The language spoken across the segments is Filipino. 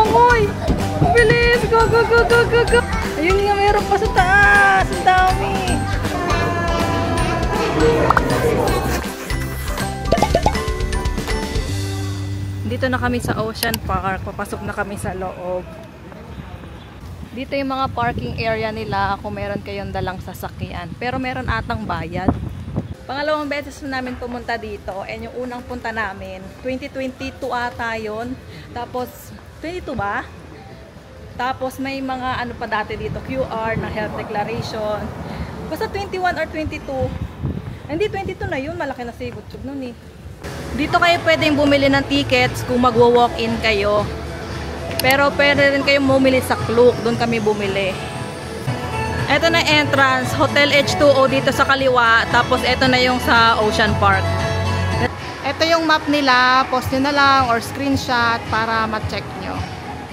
langoy! Bilis! Go, go, go, go, go, go! Ayun nga, meron pa sa taas! Ang dami! Dito na kami sa Ocean Park. Papasok na kami sa loob. Dito yung mga parking area nila kung meron kayong dalang sasakyan. Pero meron atang bayad. Pangalawang beses na namin pumunta dito. And yung unang punta namin, 2022 ata yun. Tapos, 22 ba? Tapos may mga ano pa dati dito, QR na health declaration. Basta 21 or 22. Hindi, 22 na yun. Malaki na si YouTube nun eh. Dito kayo pwedeng bumili ng tickets kung magwo-walk-in kayo. Pero pwede rin kayong bumili sa Klook. Doon kami bumili. Ito na entrance, Hotel H2O dito sa kaliwa, tapos ito na yung sa Ocean Park. Ito yung map nila, post nyo na lang or screenshot para ma-check nyo.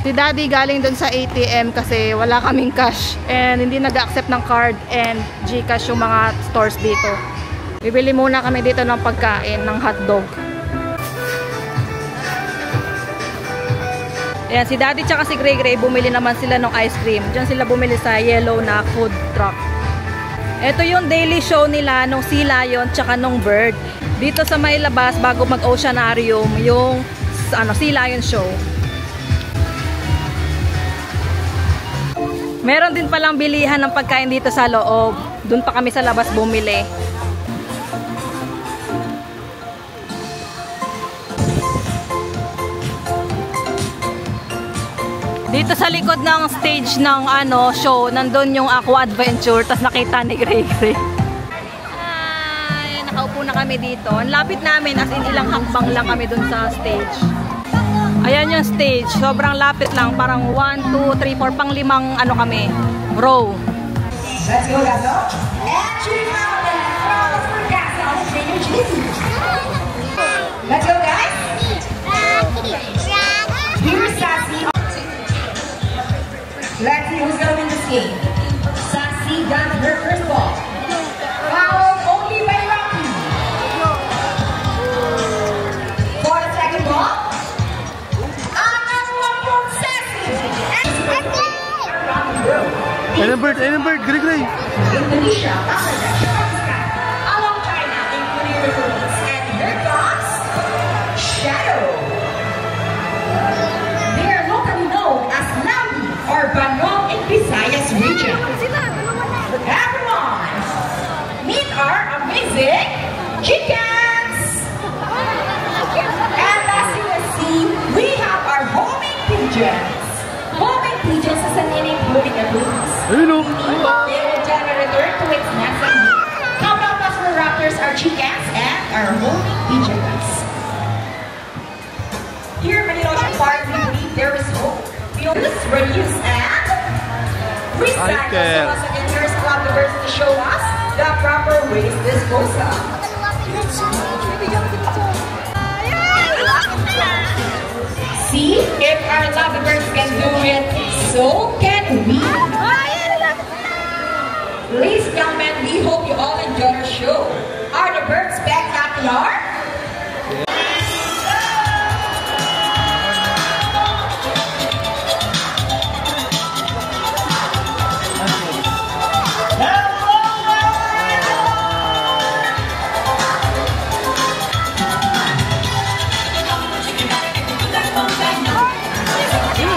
Si Daddy galing dun sa ATM kasi wala kaming cash and hindi nag-accept ng card and GCash yung mga stores dito. Bibili muna kami dito ng pagkain, ng hotdog. Ayan, si Daddy tsaka si Gray Gray, bumili naman sila ng ice cream. Diyan sila bumili sa yellow na food truck. Ito yung daily show nila nung Sea Lion tsaka nung Bird. Dito sa may labas, bago mag-Oceanarium, yung Sea Lion show. Meron din palang bilihan ng pagkain dito sa loob. Doon pa kami sa labas bumili. Dito sa likod ng stage ng show, nandun yung Aqua Adventure, tas nakita ni Gray Gray. Ay, nakaupo na kami dito. Ang lapit namin, as in ilang hakbang lang kami dun sa stage. Ayan yung stage, sobrang lapit lang, parang 1, 2, 3, 4, pang limang kami, row. Let's go, Gaso. Let's go, guys. Here's Sassy. Let's see who's gonna win this game. Sassy got her first ball. Followed only by Rocky. For the second ball, another one from Sassy. Bird, Gray. Indonesia, Bangladesh, Pakistan, along China, including the Philippines, and here comes Shadow. They are locally known as Nawi or Banong in Visayas region. Everyone, meet our amazing chickens! And as you can see, we have our homing pigeons. Homing pigeons is an including a boots. They will generally return to its nest and common muscle raptors are chickens and our homing pigeons. Here in Ocean Park, we believe there is hope. We always reduce and recycle. So once again, here's Club the Birds to show us the proper waste disposal. See, if our lovebirds can do it, so can we. Ladies and gentlemen, we hope you all enjoy our show. Are the birds spectacular?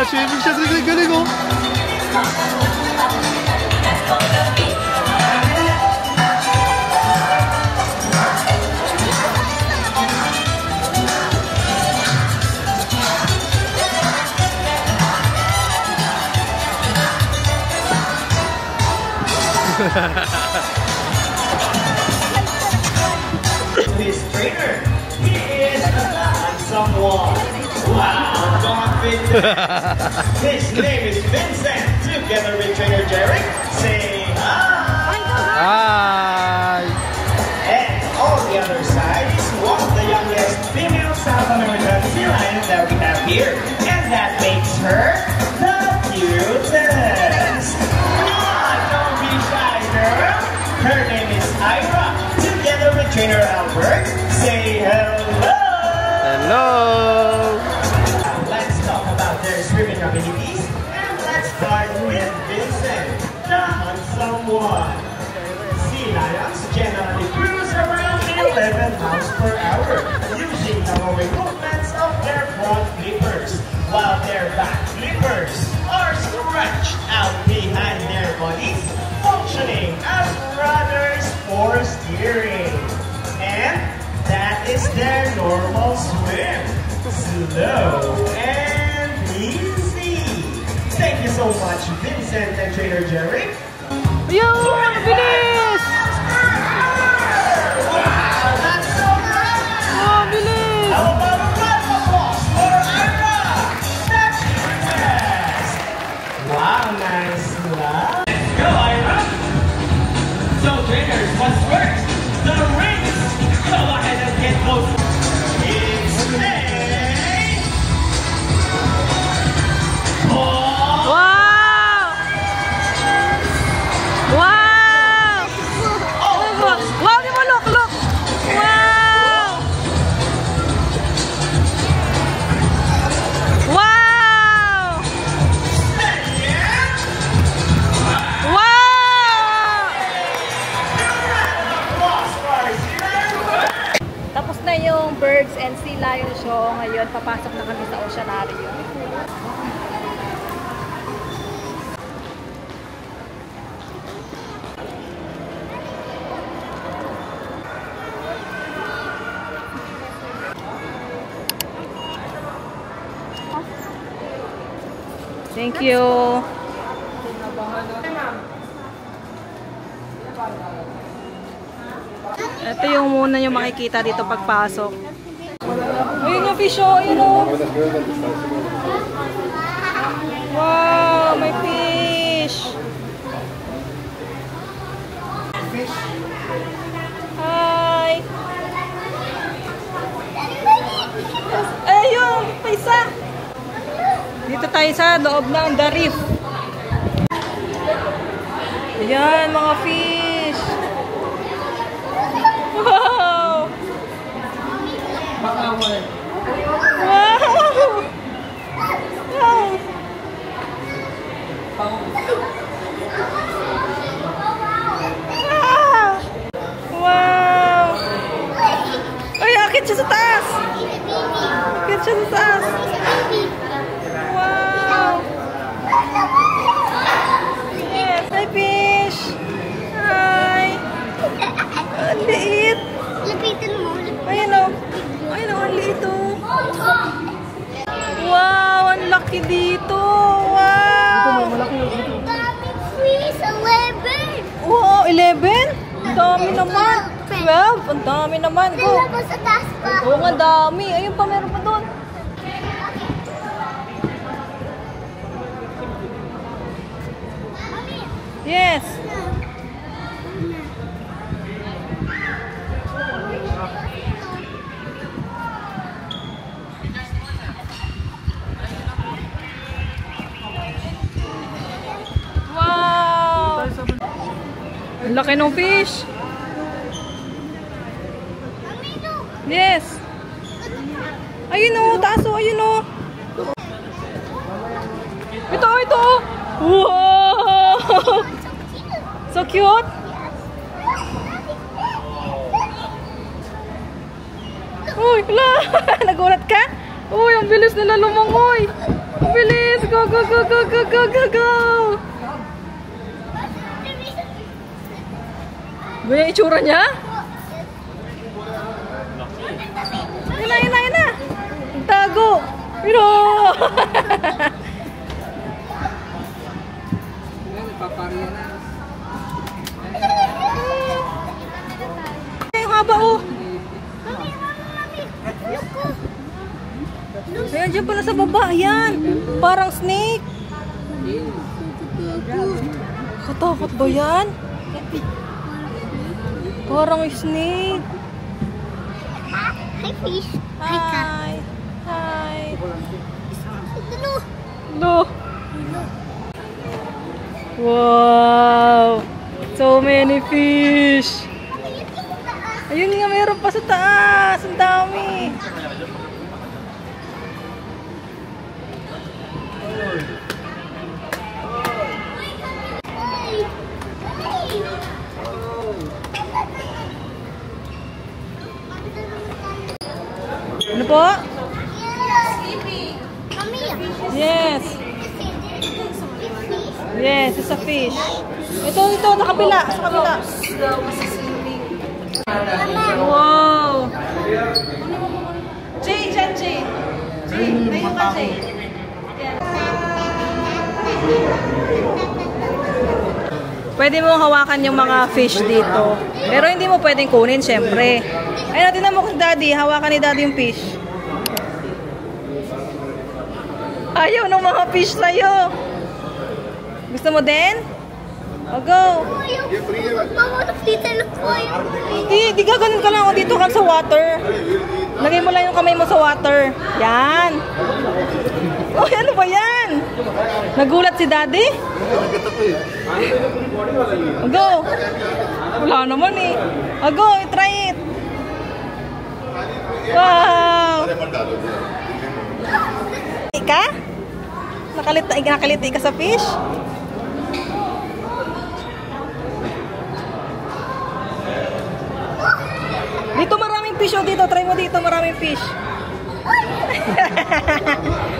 Swimming siya, galing oh. His trainer, he is someone. Wow, confident. His name is Vincent. Together with trainer Jerry, say hi. Hi. And on the other side is one of the youngest female South American sea lions that we have here, and that makes her the cutest. Don't be shy, girl. Her name is Ira. Together with trainer Albert, say hello. Hello. Let's talk about their swimming abilities. And let's start with Vincent, the handsome one. Sea lions generally cruise around 11 miles per hour using the rowing movements of their front flippers, while their back flippers are stretched out behind their bodies, functioning as rudders for steering. And that is their normal swim. Slow and easy. Thank you so much, Vincent and Trainer Jerry. Yo! Bilis! Wow, that's so nice! Oh, bilis! How about a round of applause for Ira? That's yes! Wow, nice love. Let's go, Ira! So, trainers, what's first? The rings! Go ahead and get close. It's a... Oh! Wow! Wow! Wow, di mo look! Wow! Wow! Wow! Tapos na yung Birds and Sea Lion show. Ngayon, papasok na kami sa Oceanarium. Thank you. Ito yung muna yung makikita dito pagpasok. Ayun yung fish, oh. Ayun, oh. Wow, may fish. Hi. Ayun, pa isa. Dito tayo sa loob ng The Reef. Ayan, mga fish. Wow! Wow! Wow! Wow! Ay, akit siya sa taas! Akit siya sa taas! Wow! Yes, hi fish! Hi! Ang liit! Lapitan mo. Ayun o! Ayun o, ang liit o! Wow! Ang laki dito! Wow! Ang daming fish. 11. Wow! 11? Ang dami naman! 12? Ang dami naman! Go! Dalawa sa taas pa. Oo nga, dami! Ayun pa, meron pa doon! Yes! Wow! Ang laki ng fish! Yes! Ayun o! Taas o! Ayun o! Ito! Ito! Wow! So cute! Uy! Wala! Nagulat ka? Uy! Ang bilis nila lumangoy! Ang bilis! Go! Go! Go! Go! Go! Go! Go! Go! Ganyan itsura niya? Yun na! Yun na! Yun na! Tago! Pero! Ang haba oh! Ayan, dyan pala sa baba. Ayan! Parang snake! Katakot ba yan? Parang snake! Hi, fish. Hi, ka. Hi! Hi! Dalo. No! Wow! So many fish! Ayun nga, mayroon pa sa taas! Ang dami! po? Mami, Yes. Yes, it's a fish. Ito, sa kabila. Sa kabila. Wow. Jay, dyan, Jay. Jay, tayo ka, Jay. Pwede mo hawakan yung mga fish dito. Pero hindi mo pwedeng kunin, syempre. Ayun, tingnan mo kung Daddy. Hawakan ni Daddy yung fish. Ayaw ng mga fish sa'yo. Gusto mo din? O, go. Di gaganon ka lang. O, dito ka sa water. Lagay mo lang yung kamay mo sa water. Yan. Oh, ano ba yan? Nagulat si Daddy? O, go. Wala naman eh. O, go. Try it. Wow. Ika? Nakaliti ka sa fish? Dito maraming fish. O, dito. Try mo dito. Maraming fish.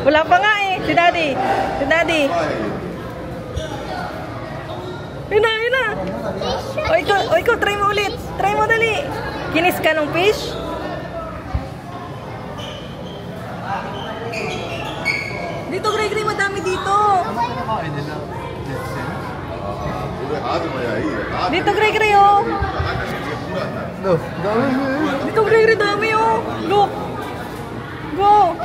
Wala pa nga eh. Si Daddy. Si Daddy. Yun na. O, ikaw. Try mo ulit. Try mo dali. Kinis ka ng fish? Dito, Gray, madami dito. Dito, Gray, oh. Dito, Gray, dami, oh. Look. Go.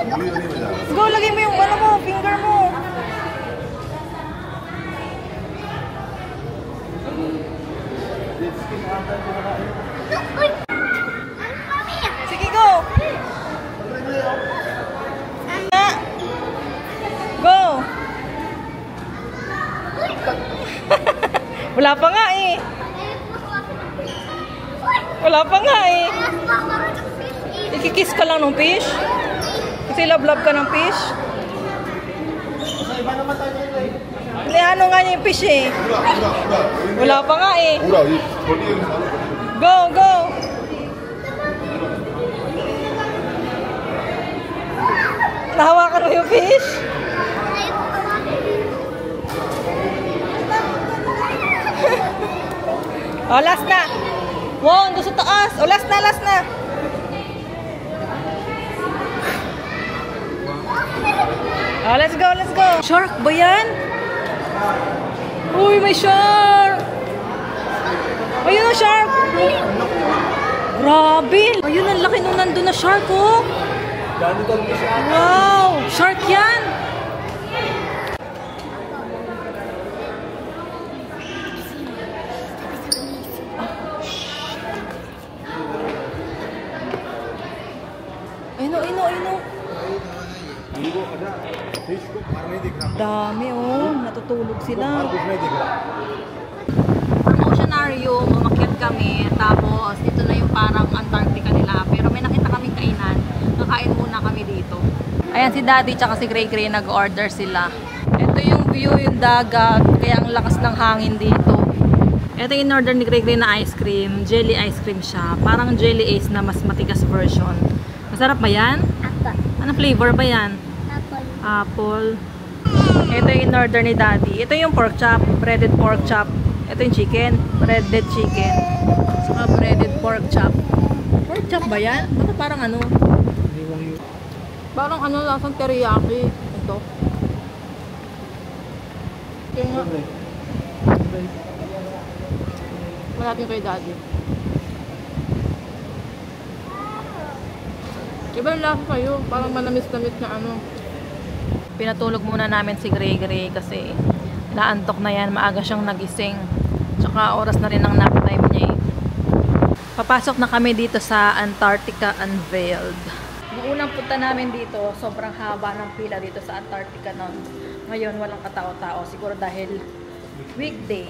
Go, lagay mo yung ano mo, finger mo. Sige, go. Go. Wala pa nga eh. Wala pa nga eh. Ikikiss ka lang ng fish? Kasi love-love ka ng fish? Ano nga niya yung fish eh? Wala pa nga eh. Go, go. Nahawakan mo yung fish? Oh, last na. Wow, doon sa taas. Oh, last na. Oh, let's go. Shark ba yan? Uy, may shark. Ayun na, shark. Grabe. Ayun, ang laki nung nandun na shark, oh. Wow, shark yan. Ayun. Dami, oh. Natutulog sila. Ang oceanarium, umakyat kami. Tapos, ito na yung parang Antarctica nila. Pero may nakita kaming kainan. Kakain muna kami dito. Ayan, si Daddy tsaka si Gray nag-order sila. Ito yung view, yung dagat. Kaya ang lakas ng hangin dito. Ito yung in-order ni Gray na ice cream. Jelly ice cream siya. Parang Jelly Ace na mas matigas version. Masarap ba yan? Apple. Anong flavor ba yan? Apple. Ito yung in-order ni Daddy. Ito yung pork chop. Breaded pork chop. Ito yung chicken. Breaded chicken. Saka breaded pork chop. Pork chop ba yan? Baka parang ano? Parang ano, lasang teriyaki. Ito. Ito nga. Wala natin kay Daddy. Ibang lasa kayo. Parang manamis-namis na ano. Pinatulog muna namin si Gray kasi naantok na yan. Maaga siyang nagising. Tsaka oras na rin ang nap time niya eh. Papasok na kami dito sa Antarctica Unveiled. Noong unang punta namin dito, sobrang haba ng pila dito sa Antarctica noon. Ngayon, walang katao-tao. Siguro dahil weekday.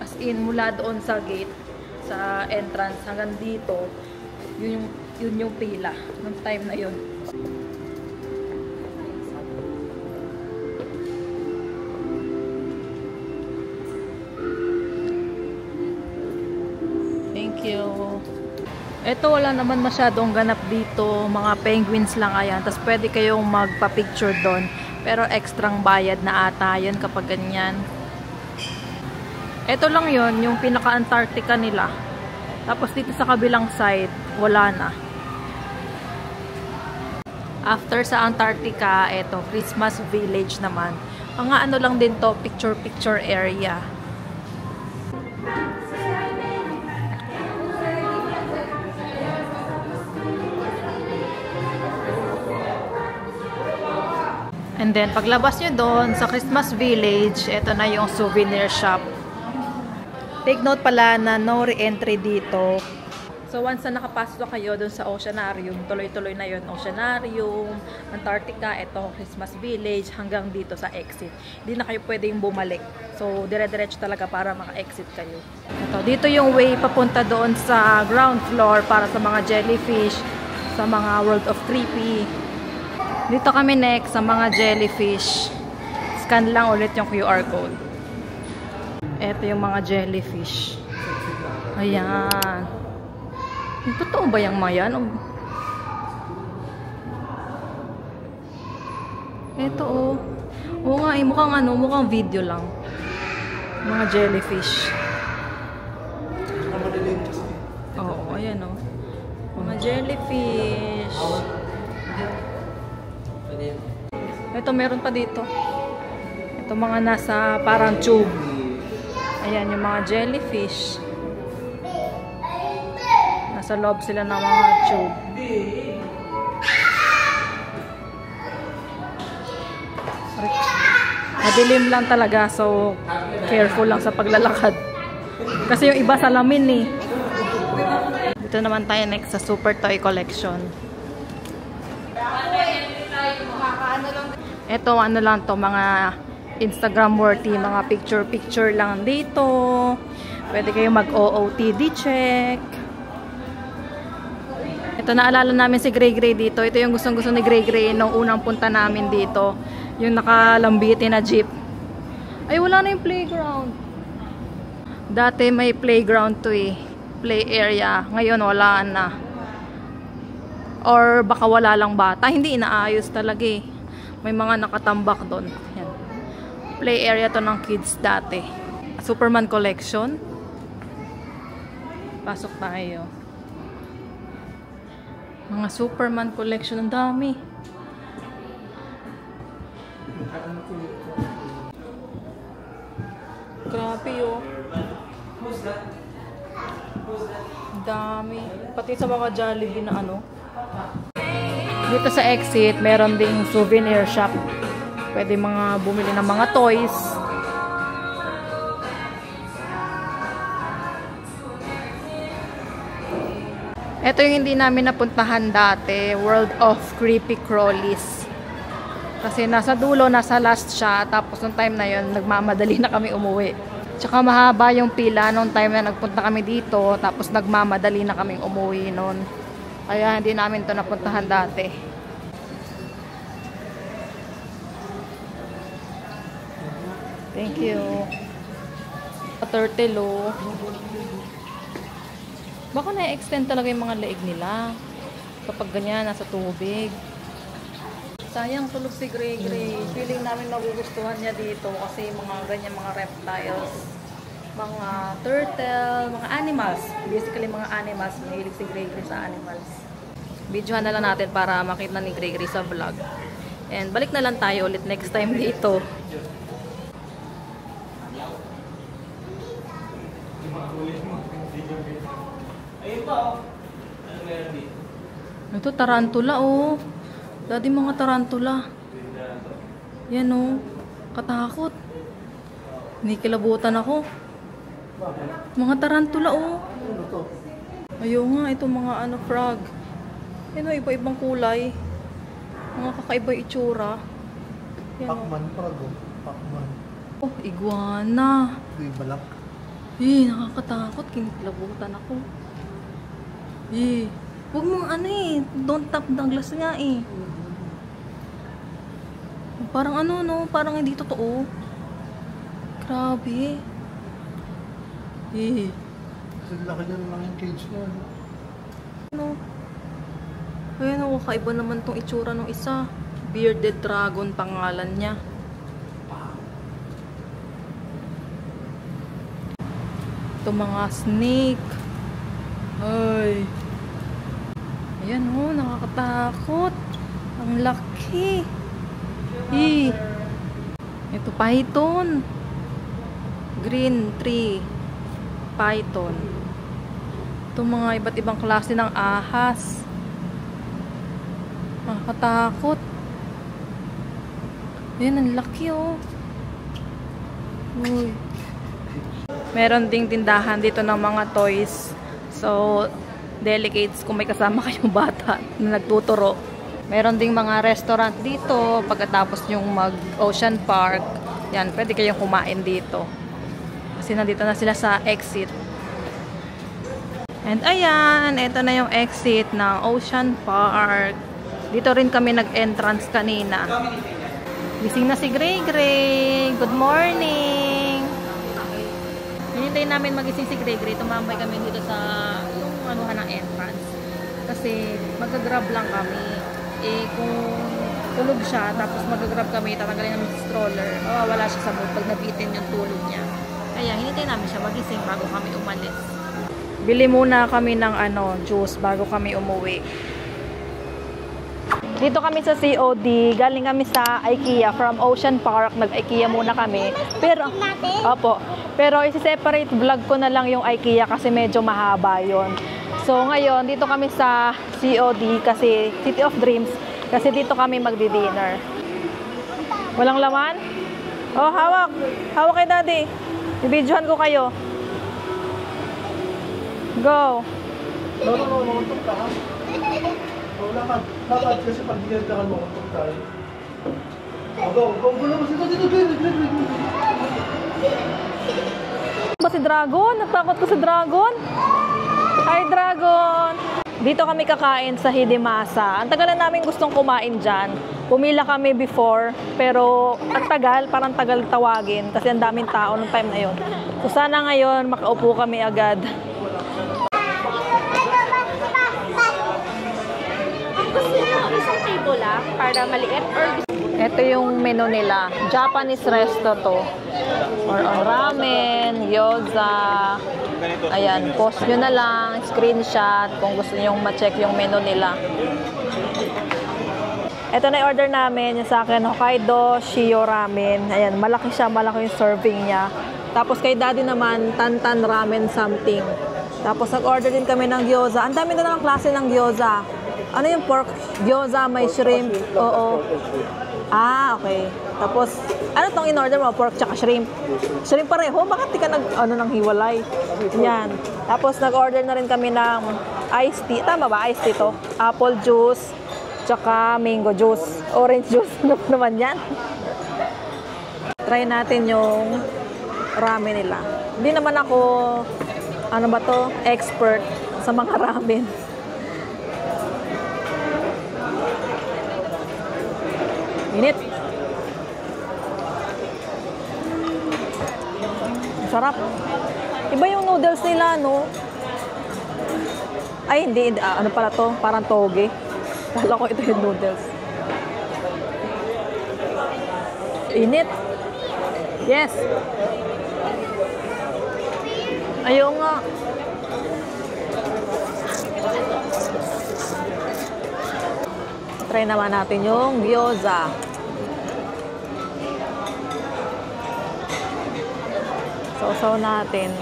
As in, mula doon sa gate, sa entrance, hanggang dito, yun yung pila. Noong time na yun. Thank you. Ito wala naman masyadong ganap dito. Mga penguins lang ayan. Tapos pwede kayong magpa-picture doon. Pero extrang bayad na ata yun kapag ganyan. Ito lang yun, yung pinaka-Antarctica nila. Tapos dito sa kabilang side, wala na. After sa Antarctica, ito, Christmas Village naman. Mga ano lang din to, picture-picture area. And then, paglabas nyo doon sa Christmas Village, ito na yung souvenir shop. Take note pala na no re-entry dito. So, once na nakapasok kayo doon sa Oceanarium, tuloy-tuloy na yun. Oceanarium, Antarctica, ito, Christmas Village, hanggang dito sa exit. Hindi na kayo pwedeng bumalik. So, dire-diretso talaga para maka-exit kayo. Ito, dito yung way papunta doon sa ground floor para sa mga jellyfish, sa mga World of Creepy. Dito kami next sa mga jellyfish. Scan lang ulit yung QR code. Ito yung mga jellyfish. Ayan. Totoo ba yung mga yan? Ito oh. Oo nga eh, mukhang video lang. Mga jellyfish. Oo, ayan oh. Mga jellyfish. Ito, meron pa dito. Ito mga nasa parang tube. Ayan, yung mga jellyfish. Nasa loob sila ng mga tube. Madilim lang talaga, so careful lang sa paglalakad. Kasi yung iba salamin eh. Dito naman tayo next sa Super Toy Collection. Ito, ano lang to, mga Instagram worthy, mga picture lang dito. Pwede kayo mag-OOTD check. Ito, naalala namin si Gray Gray dito. Ito yung gustong-gusto ni Gray Gray nung unang punta namin dito. Yung nakalambiti na jeep. Ay, wala na yung playground. Dati may playground to eh. Play area. Ngayon, wala na. Or baka wala lang bata. Hindi inaayos talaga eh. May mga nakatambak doon. Yan. Play area to ng kids dati. Superman collection. Pasok tayo. Mga Superman collection. Ang dami. Grabe oh. Ang dami. Pati sa mga Jollibee na ano. Dito sa exit, meron ding souvenir shop. Pwede mga bumili ng mga toys. Ito yung hindi namin napuntahan dati, World of Creepy Crawlies. Kasi nasa dulo, nasa last siya. Tapos nung time na yun, nagmamadali na kami umuwi. Tsaka mahaba yung pila nung time na nagpunta kami dito. Tapos nagmamadali na kaming umuwi nun. Kaya hindi namin ito napuntahan dati. Thank you. Turtle oh. Baka na-extend talaga yung mga leeg nila. Kapag ganyan, nasa tubig. Sayang tulog si Gray Gray. Feeling namin magugustuhan niya dito kasi mga ganyan mga reptiles. Mga turtle, mga animals. Basically mga animals. Mahilig si Gray Gray sa animals. Videohan na lang natin para makita ni Gray Gray sa vlog. And balik na lang tayo ulit next time dito. Ito tarantula oh. Daddy, mga tarantula. Yan oh. Katakot. Nikilabutan ako. Mga tarantula oh. Ayaw nga, ito mga ano, frog. Yan oh, iba-ibang kulay. Mga kakaiba itsura. Yan, Pacman, frog oh. Pacman. Oh, iguana. Uy, balak. Nakakatakot. Kinikilabutan ako. Huwag mong ano eh. Don't tap the glass nga eh. Parang ano no. Parang hindi totoo. Grabe. Kasi laki niya lang yung cage niya. Ano? Ayan o, kakaiba naman tong itsura ng isa. Bearded Dragon pangalan niya. Ito mga snake. Ay. Ayan o, nakakatakot. Ang laki. Ito python. Green tree. Python. Ito mga iba't ibang klase ng ahas. Nakakatakot. Ayan, ang laki oh. Uy. Meron ding tindahan dito ng mga toys. So, delicates kung may kasama kayong bata na nagtuturo. Meron ding mga restaurant dito. Pagkatapos yung mag-ocean park, yan, pwede kayong kumain dito. Kasi nandito na sila sa exit. And ayan, ito na yung exit ng Ocean Park. Dito rin kami nag-entrance kanina. Gising na si Gray Gray. Good morning! Hinintay namin magising si Gray Gray. Tumambay kami dito sa yung anuhan ng entrance. Kasi mag-grab lang kami. Eh kung tulog siya, tapos mag-grab kami, tatanggalin namin sa stroller, mawawala siya sa mood pag nabitin yung tulog niya. Kaya hinintay namin siya magising bago kami umalis. Bili muna kami ng juice bago kami umuwi. Dito kami sa COD, galing kami sa IKEA, from Ocean Park, nag-IKEA muna kami. Pero, opo, pero isi-separate vlog ko na lang yung IKEA kasi medyo mahaba yon. So ngayon, dito kami sa COD kasi City of Dreams, kasi dito kami magdi-dinner. Walang laman? Oh, hawak. Hawak kay Daddy. Ibidyohan ko kayo. Go. No, makuntog ka ha? Wala ka. Lakad kasi pag di ka makuntog tayo. Go, mo sila dito. Ba si Dragon? Natakot ko si Dragon. Hi, Dragon! Dito kami kakain sa Hidimasa. Ang tagal na namin gustong kumain dyan. Pumila kami before, pero ang tagal, parang tagal tawagin kasi ang daming tao nung time na yon. So sana ngayon makaupo kami agad. Isang table lang para maliit or Ito yung menu nila. Japanese resto to. Or on ramen, gyoza. Ayan, post nyo na lang, screenshot kung gusto nyo ma-check yung menu nila. Ito na yung order namin. Yung sa akin, Hokkaido Shio Ramen. Ayan, malaki siya, malaki yung serving niya. Tapos kay Daddy naman, Tantan Ramen something. Tapos nag-order din kami ng gyoza. Ang dami na ng klase ng gyoza. Ano yung pork? Gyoza, may shrimp. Oo. Ah, okay. Tapos, ano tong in-order mo? Pork tsaka shrimp. Shrimp pareho? Bakit di ka nang hiwalay? Yan. Tapos, nag-order na rin kami ng iced tea. Tama ba? Iced tea to. Apple juice, tsaka mango juice. Orange juice. Ano naman yan? Try natin yung ramen nila. Hindi naman ako, ano ba to? Expert sa mga ramen. Init. Sarap. Iba yung noodles nila, no? Ay, hindi. Ano pala to? Parang toge. Kala ko ito yung noodles. Init. Yes. Ayaw nga. Try naman natin yung gyoza. Sausaw natin.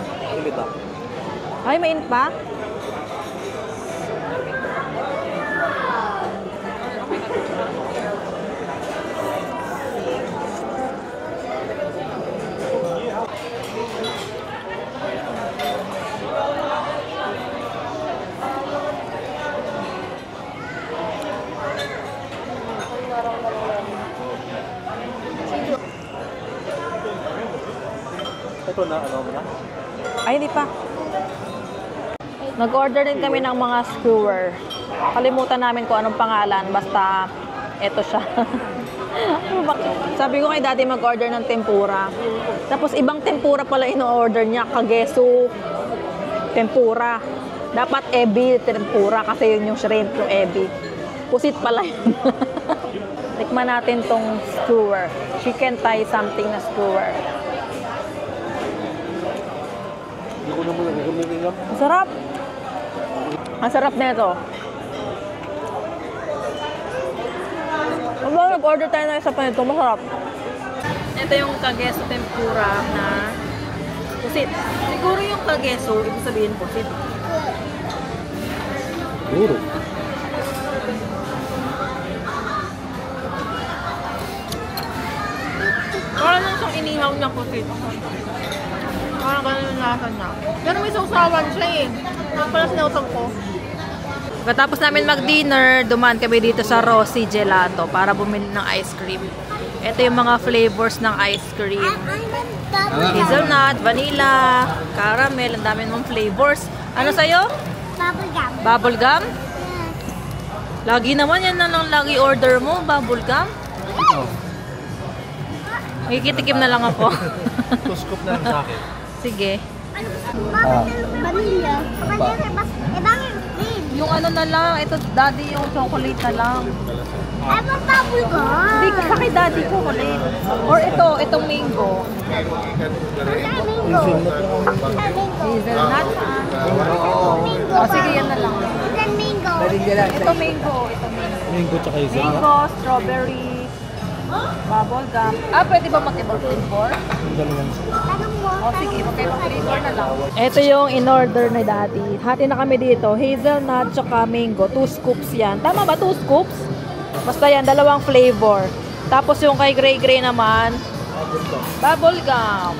Ay, mainit pa? Ito na, ano mo na? Ay, hindi pa. Nag-order din kami ng mga skewer. Kalimutan namin kung anong pangalan. Basta, eto siya. Sabi ko kay Daddy mag-order ng tempura. Tapos, ibang tempura pala ino-order niya. Kagesu tempura. Dapat ebi tempura kasi yun yung shrimp, yung ebi. Pusit pala yun. Tikman natin tong skewer. Chicken Thai something na skewer. Ang sarap. Ang sarap na ito. Nag-order tayo na isa pa nito. Masarap. Ito yung kageso tempura na pusit. Siguro yung kageso, ibig sabihin pusit. Siguro. Parang lang siyang inihaw na pusit. Parang ganun yung lasa niya. Pero may sausawan siya eh. Parang pala sinautog ko. Pagkatapos namin mag-dinner, dumaan kami dito sa Rossi Gelato para bumili ng ice cream. Ito yung mga flavors ng ice cream. Hazelnut, vanilla, caramel, ang dami mong flavors. Ano sa'yo? Bubblegum. Bubblegum? Lagi naman, yan na lang lagi order mo, bubblegum. Makikitikim na lang ako. Tuskop na lang sa akin. Sige. Vanilla. Yung ano na lang, ito daddy yung chocolate na lang. I want bubblegum. Hindi, sa kay daddy chocolate. Or ito, itong mango. Hazelnut. Oh, sige, yan na lang. Ito mango. Mango tsaka isa. Mango, strawberry, bubblegum. Ah, pwede ba mag-ibang flavor? O sige, mag-ibang flavor na lang. Ito yung in-order ni daddy. Hati na kami dito. Hazelnut tsaka mango. 2 scoops yan. Tama ba? 2 scoops? Basta yan, 2 flavor. Tapos yung kay Gray Gray naman, bubblegum.